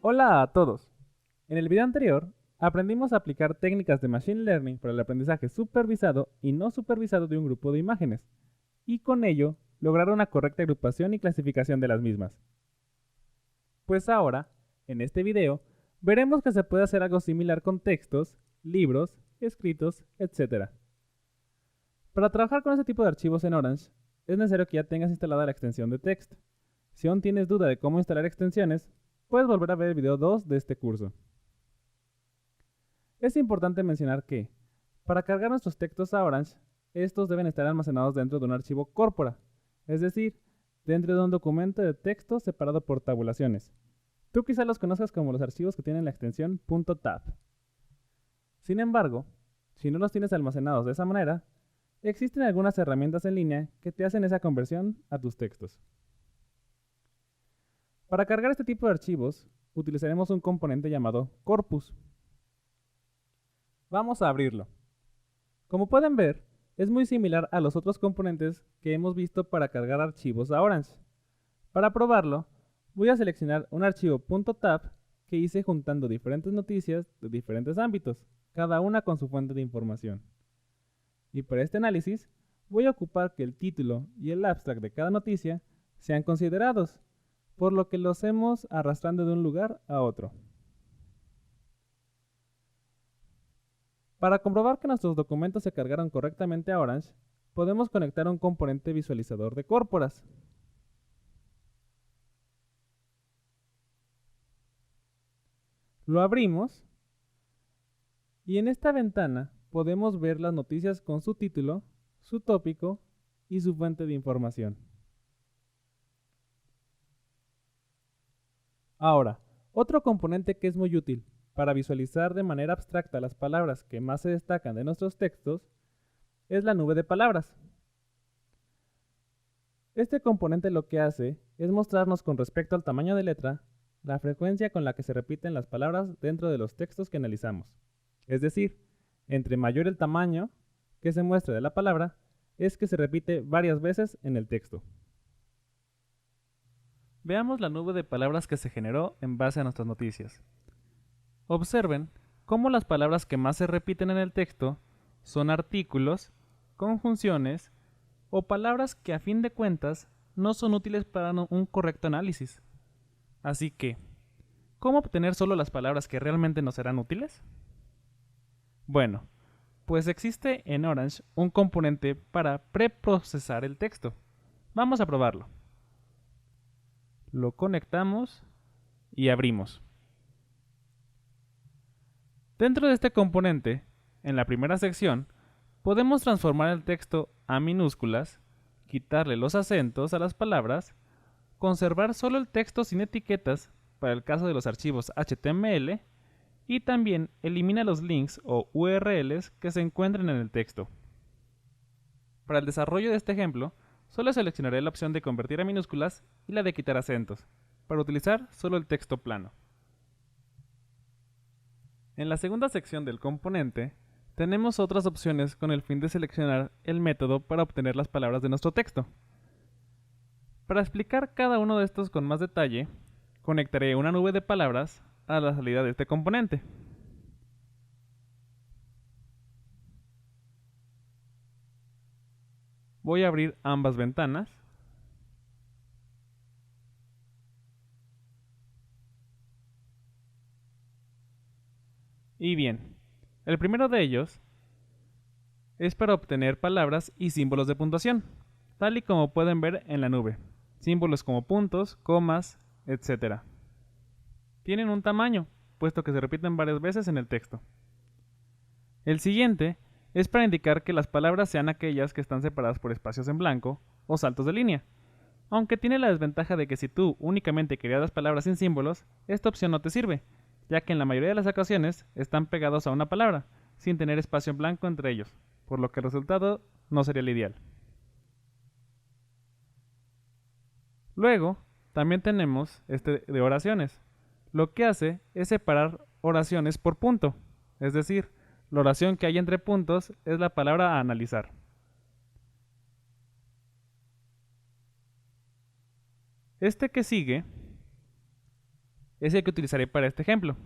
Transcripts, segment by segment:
Hola a todos. En el video anterior aprendimos a aplicar técnicas de Machine Learning para el aprendizaje supervisado y no supervisado de un grupo de imágenes, y con ello lograr una correcta agrupación y clasificación de las mismas. Pues ahora, en este video, veremos que se puede hacer algo similar con textos, libros, escritos, etc. Para trabajar con este tipo de archivos en Orange, es necesario que ya tengas instalada la extensión de text. Si aún tienes duda de cómo instalar extensiones, puedes volver a ver el video 2 de este curso. Es importante mencionar que, para cargar nuestros textos a Orange, estos deben estar almacenados dentro de un archivo corpora, es decir, dentro de un documento de texto separado por tabulaciones. Tú quizás los conozcas como los archivos que tienen la extensión .tab. Sin embargo, si no los tienes almacenados de esa manera, existen algunas herramientas en línea que te hacen esa conversión a tus textos. Para cargar este tipo de archivos, utilizaremos un componente llamado corpus. Vamos a abrirlo. Como pueden ver, es muy similar a los otros componentes que hemos visto para cargar archivos a Orange. Para probarlo, voy a seleccionar un archivo .tab que hice juntando diferentes noticias de diferentes ámbitos, cada una con su fuente de información. Y para este análisis, voy a ocupar que el título y el abstract de cada noticia sean considerados, por lo que los hemos arrastrando de un lugar a otro. Para comprobar que nuestros documentos se cargaron correctamente a Orange, podemos conectar un componente visualizador de corporas. Lo abrimos y en esta ventana podemos ver las noticias con su título, su tópico y su fuente de información. Ahora, otro componente que es muy útil para visualizar de manera abstracta las palabras que más se destacan de nuestros textos es la nube de palabras. Este componente lo que hace es mostrarnos con respecto al tamaño de letra la frecuencia con la que se repiten las palabras dentro de los textos que analizamos. Es decir, entre mayor el tamaño que se muestra de la palabra, es que se repite varias veces en el texto. Veamos la nube de palabras que se generó en base a nuestras noticias. Observen cómo las palabras que más se repiten en el texto son artículos, conjunciones o palabras que a fin de cuentas no son útiles para un correcto análisis. Así que, ¿cómo obtener solo las palabras que realmente nos serán útiles? Bueno, pues existe en Orange un componente para preprocesar el texto. Vamos a probarlo. Lo conectamos y abrimos. Dentro de este componente, en la primera sección, podemos transformar el texto a minúsculas, quitarle los acentos a las palabras, conservar solo el texto sin etiquetas para el caso de los archivos HTML y también elimina los links o URLs que se encuentren en el texto. Para el desarrollo de este ejemplo, solo seleccionaré la opción de convertir a minúsculas y la de quitar acentos, para utilizar solo el texto plano. En la segunda sección del componente, tenemos otras opciones con el fin de seleccionar el método para obtener las palabras de nuestro texto. Para explicar cada uno de estos con más detalle, conectaré una nube de palabras a la salida de este componente. Voy a abrir ambas ventanas. Y bien, el primero de ellos es para obtener palabras y símbolos de puntuación, tal y como pueden ver en la nube. Símbolos como puntos, comas, etc. Tienen un tamaño, puesto que se repiten varias veces en el texto. El siguiente es para indicar que las palabras sean aquellas que están separadas por espacios en blanco o saltos de línea, aunque tiene la desventaja de que si tú únicamente querías las palabras sin símbolos, esta opción no te sirve, ya que en la mayoría de las ocasiones están pegados a una palabra, sin tener espacio en blanco entre ellos. por lo que el resultado no sería el ideal. Luego, también tenemos este de oraciones. Lo que hace es separar oraciones por punto, es decir, la oración que hay entre puntos es la palabra a analizar. Este que sigue es el que utilizaré para este ejemplo.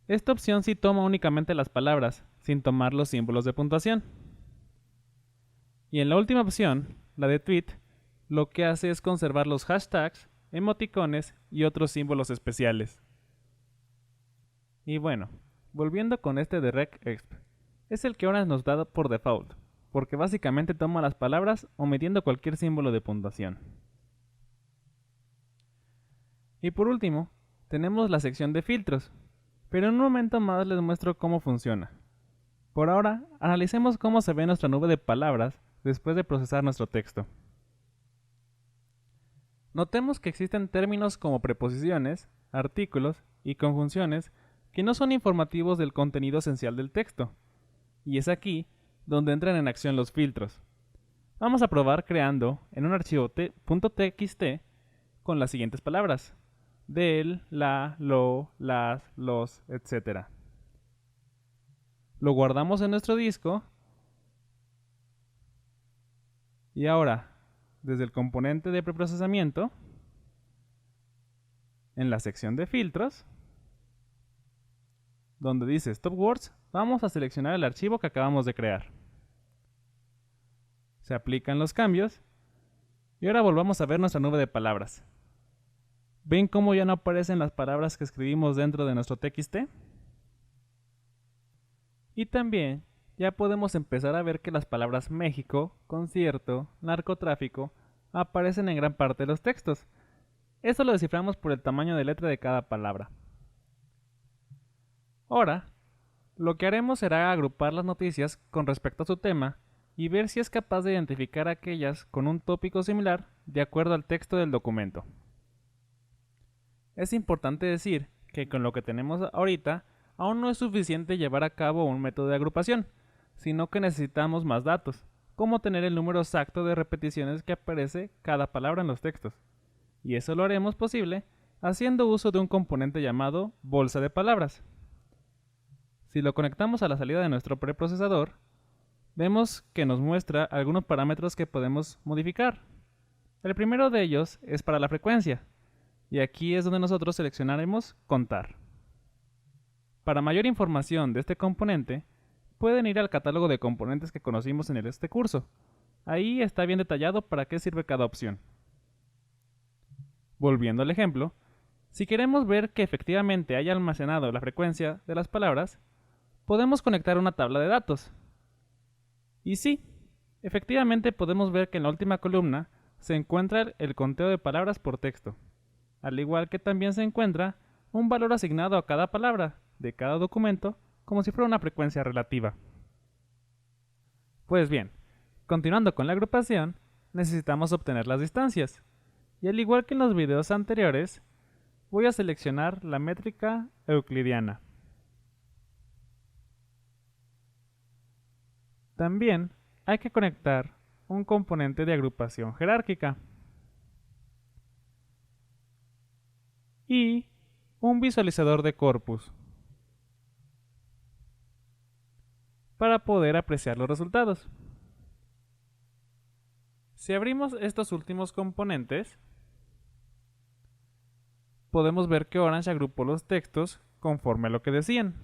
Esta opción sí toma únicamente las palabras, sin tomar los símbolos de puntuación. Y en la última opción, la de tweet, lo que hace es conservar los hashtags, emoticones y otros símbolos especiales. Y bueno, volviendo con este de regexp, es el que ahora nos da por default, porque básicamente toma las palabras omitiendo cualquier símbolo de puntuación. Y por último, tenemos la sección de filtros, pero en un momento más les muestro cómo funciona. Por ahora, analicemos cómo se ve nuestra nube de palabras después de procesar nuestro texto. Notemos que existen términos como preposiciones, artículos y conjunciones que no son informativos del contenido esencial del texto, y es aquí donde entran en acción los filtros. Vamos a probar creando en un archivo .txt con las siguientes palabras: del, la, lo, las, los, etc. Lo guardamos en nuestro disco y ahora, desde el componente de preprocesamiento, en la sección de filtros, donde dice Stop Words, vamos a seleccionar el archivo que acabamos de crear. Se aplican los cambios y ahora volvamos a ver nuestra nube de palabras. ¿Ven cómo ya no aparecen las palabras que escribimos dentro de nuestro txt? Y también ya podemos empezar a ver que las palabras México, concierto, narcotráfico aparecen en gran parte de los textos. Esto lo desciframos por el tamaño de letra de cada palabra. Ahora, lo que haremos será agrupar las noticias con respecto a su tema y ver si es capaz de identificar aquellas con un tópico similar de acuerdo al texto del documento. Es importante decir que con lo que tenemos ahorita aún no es suficiente llevar a cabo un método de agrupación, sino que necesitamos más datos, como tener el número exacto de repeticiones que aparece cada palabra en los textos. Y eso lo haremos posible haciendo uso de un componente llamado bolsa de palabras. Si lo conectamos a la salida de nuestro preprocesador, vemos que nos muestra algunos parámetros que podemos modificar. El primero de ellos es para la frecuencia, y aquí es donde nosotros seleccionaremos contar. Para mayor información de este componente, pueden ir al catálogo de componentes que conocimos en este curso. Ahí está bien detallado para qué sirve cada opción. Volviendo al ejemplo, si queremos ver que efectivamente haya almacenado la frecuencia de las palabras, podemos conectar una tabla de datos. Y sí, efectivamente podemos ver que en la última columna se encuentra el conteo de palabras por texto, al igual que también se encuentra un valor asignado a cada palabra de cada documento como si fuera una frecuencia relativa. Pues bien, continuando con la agrupación, necesitamos obtener las distancias. Y al igual que en los videos anteriores, voy a seleccionar la métrica euclidiana. También hay que conectar un componente de agrupación jerárquica y un visualizador de corpus para poder apreciar los resultados. Si abrimos estos últimos componentes, podemos ver que Orange agrupó los textos conforme a lo que decían.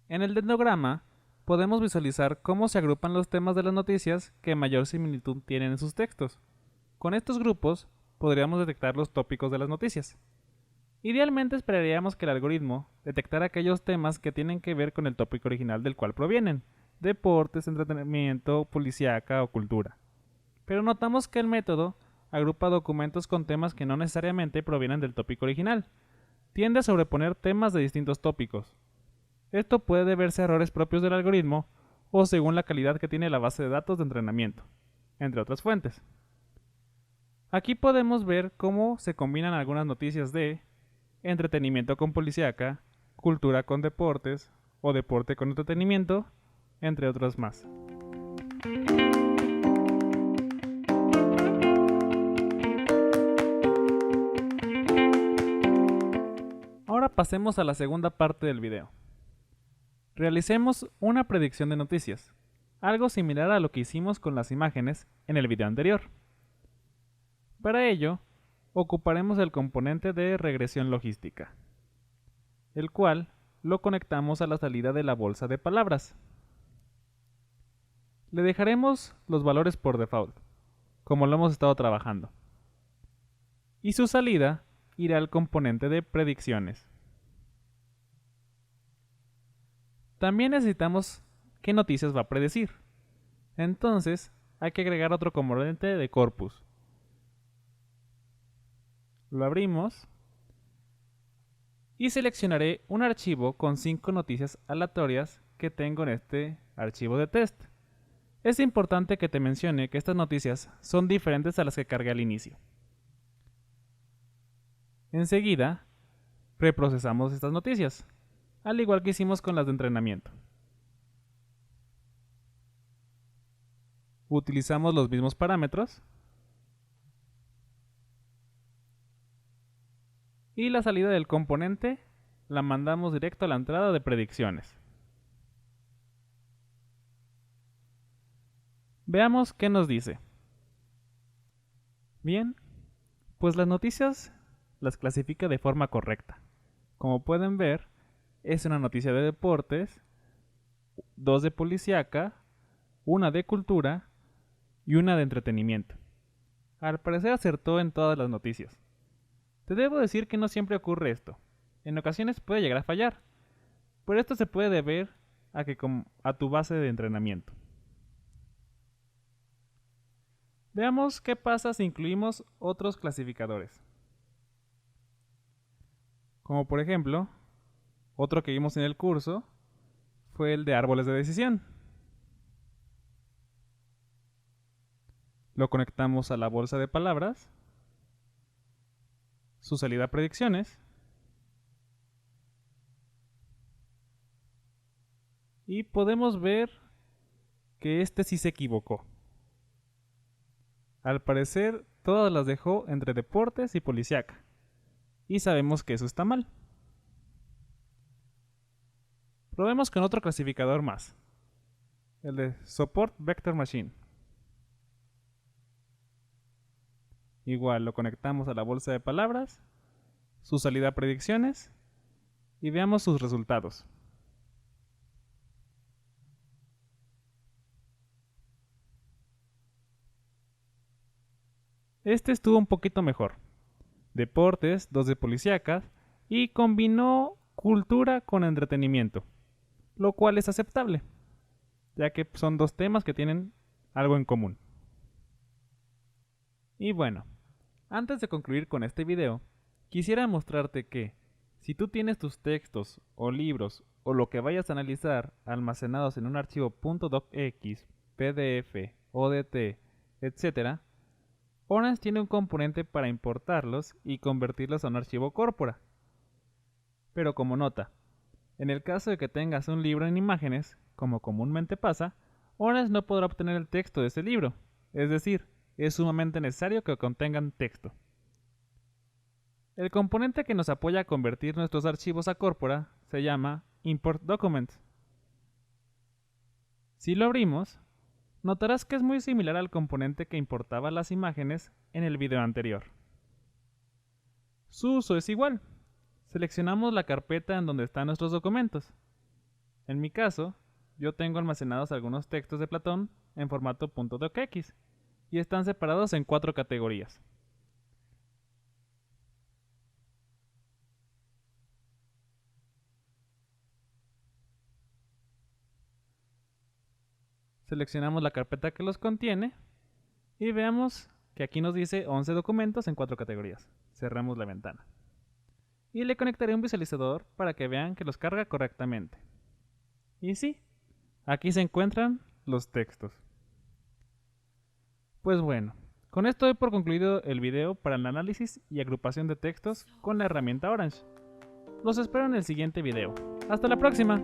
En el dendrograma podemos visualizar cómo se agrupan los temas de las noticias que mayor similitud tienen en sus textos. Con estos grupos podríamos detectar los tópicos de las noticias. Idealmente esperaríamos que el algoritmo detectara aquellos temas que tienen que ver con el tópico original del cual provienen: deportes, entretenimiento, policíaca o cultura. Pero notamos que el método agrupa documentos con temas que no necesariamente provienen del tópico original. Tiende a sobreponer temas de distintos tópicos. Esto puede deberse a errores propios del algoritmo o según la calidad que tiene la base de datos de entrenamiento, entre otras fuentes. Aquí podemos ver cómo se combinan algunas noticias de entretenimiento con policíaca, cultura con deportes o deporte con entretenimiento, entre otros más. Ahora pasemos a la segunda parte del video. Realicemos una predicción de noticias, algo similar a lo que hicimos con las imágenes en el video anterior. Para ello, ocuparemos el componente de regresión logística, el cual lo conectamos a la salida de la bolsa de palabras. Le dejaremos los valores por default, como lo hemos estado trabajando, y su salida irá al componente de predicciones. También necesitamos qué noticias va a predecir. Entonces, hay que agregar otro componente de corpus. Lo abrimos y seleccionaré un archivo con 5 noticias aleatorias que tengo en este archivo de test. Es importante que te mencione que estas noticias son diferentes a las que cargué al inicio. Enseguida, reprocesamos estas noticias, al igual que hicimos con las de entrenamiento. Utilizamos los mismos parámetros y la salida del componente la mandamos directo a la entrada de predicciones. Veamos qué nos dice. Bien, pues las noticias las clasifica de forma correcta. Como pueden ver, es una noticia de deportes, 2 de policíaca, 1 de cultura y 1 de entretenimiento. Al parecer acertó en todas las noticias. Te debo decir que no siempre ocurre esto. En ocasiones puede llegar a fallar, pero esto se puede deber a tu base de entrenamiento. Veamos qué pasa si incluimos otros clasificadores. Como por ejemplo, otro que vimos en el curso fue el de árboles de decisión. Lo conectamos a la bolsa de palabras, su salida a predicciones, y podemos ver que este sí se equivocó. Al parecer, todas las dejó entre deportes y policíaca, y sabemos que eso está mal. Probemos con otro clasificador más, el de Support Vector Machine. Igual lo conectamos a la bolsa de palabras, su salida a predicciones, y veamos sus resultados. Este estuvo un poquito mejor. Deportes, 2 de policíacas, y combinó cultura con entretenimiento, lo cual es aceptable, ya que son 2 temas que tienen algo en común. Y bueno, antes de concluir con este video, quisiera mostrarte que, si tú tienes tus textos o libros o lo que vayas a analizar almacenados en un archivo .docx, PDF, ODT, etc., Orange tiene un componente para importarlos y convertirlos a un archivo corpora. Pero como nota, en el caso de que tengas un libro en imágenes, como comúnmente pasa, Orange no podrá obtener el texto de ese libro, es decir, es sumamente necesario que contengan texto. El componente que nos apoya a convertir nuestros archivos a corpora se llama Import Documents. Si lo abrimos, notarás que es muy similar al componente que importaba las imágenes en el video anterior. Su uso es igual. Seleccionamos la carpeta en donde están nuestros documentos. En mi caso, yo tengo almacenados algunos textos de Platón en formato .docx y están separados en 4 categorías. Seleccionamos la carpeta que los contiene y veamos que aquí nos dice 11 documentos en 4 categorías. Cerramos la ventana. Y le conectaré un visualizador para que vean que los carga correctamente. Y sí, aquí se encuentran los textos. Pues bueno, con esto doy por concluido el video para el análisis y agrupación de textos con la herramienta Orange. Los espero en el siguiente video. ¡Hasta la próxima!